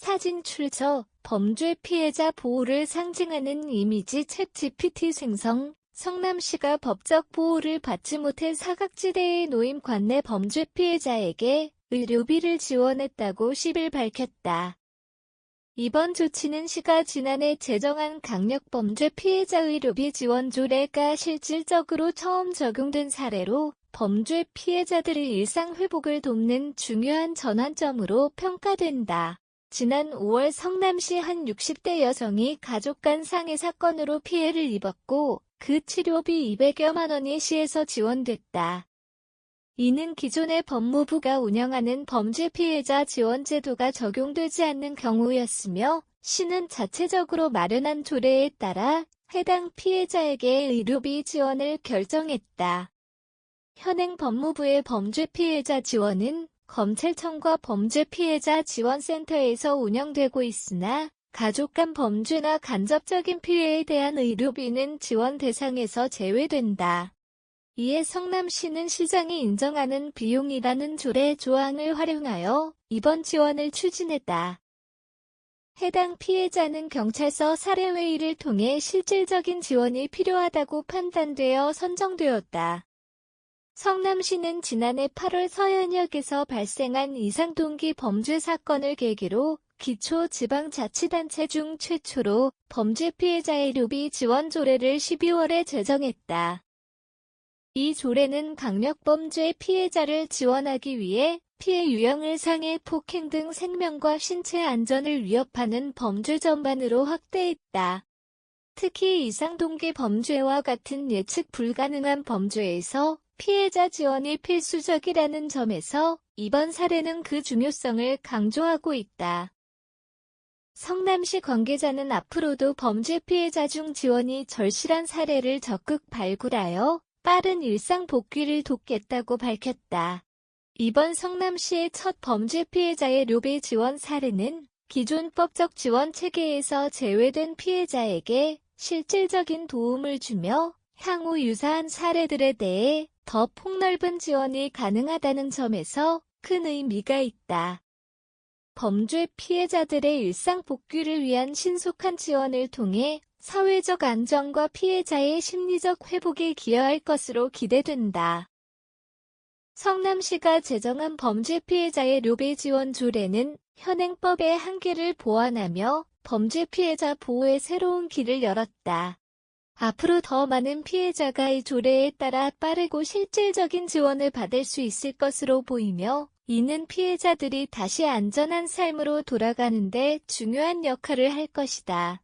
사진 출처, 범죄 피해자 보호를 상징하는 이미지 챗GPT 생성. 성남시가 법적 보호를 받지 못해 사각지대에 놓인 관내 범죄 피해자에게 의료비를 지원했다고 10일 밝혔다. 이번 조치는 시가 지난해 제정한 강력범죄 피해자 의료비 지원 조례가 실질적으로 처음 적용된 사례로 범죄 피해자들의 일상 회복을 돕는 중요한 전환점으로 평가된다. 지난 5월 성남시 한 60대 여성이 가족 간 상해 사건으로 피해를 입었고 그 치료비 200여만 원이 시에서 지원됐다. 이는 기존의 법무부가 운영하는 범죄 피해자 지원 제도가 적용되지 않는 경우였으며 시는 자체적으로 마련한 조례에 따라 해당 피해자에게 의료비 지원을 결정했다. 현행 법무부의 범죄 피해자 지원은 검찰청과 범죄 피해자 지원센터에서 운영되고 있으나 가족 간 범죄나 간접적인 피해에 대한 의료비는 지원 대상에서 제외된다. 이에 성남시는 시장이 인정하는 비용이라는 조례 조항을 활용하여 이번 지원을 추진했다. 해당 피해자는 경찰서 사례회의를 통해 실질적인 지원이 필요하다고 판단되어 선정되었다. 성남시는 지난해 8월 서현역에서 발생한 이상동기 범죄 사건을 계기로 기초지방자치단체 중 최초로 범죄 피해자의 의료비 지원 조례를 12월에 제정했다. 이 조례는 강력범죄 피해자를 지원하기 위해 피해 유형을 상해, 폭행 등 생명과 신체 안전을 위협하는 범죄 전반으로 확대했다. 특히 이상동기 범죄와 같은 예측 불가능한 범죄에서 피해자 지원이 필수적이라는 점에서 이번 사례는 그 중요성을 강조하고 있다. 성남시 관계자는 앞으로도 범죄 피해자 중 지원이 절실한 사례를 적극 발굴하여 빠른 일상 복귀를 돕겠다고 밝혔다. 이번 성남시의 첫 범죄 피해자의 의료비 지원 사례는 기존 법적 지원 체계에서 제외된 피해자에게 실질적인 도움을 주며 향후 유사한 사례들에 대해 더 폭넓은 지원이 가능하다는 점에서 큰 의미가 있다. 범죄 피해자들의 일상 복귀를 위한 신속한 지원을 통해 사회적 안정과 피해자의 심리적 회복에 기여할 것으로 기대된다. 성남시가 제정한 범죄 피해자의 의료비 지원 조례는 현행법의 한계를 보완하며 범죄 피해자 보호의 새로운 길을 열었다. 앞으로 더 많은 피해자가 이 조례에 따라 빠르고 실질적인 지원을 받을 수 있을 것으로 보이며 이는 피해자들이 다시 안전한 삶으로 돌아가는 데 중요한 역할을 할 것이다.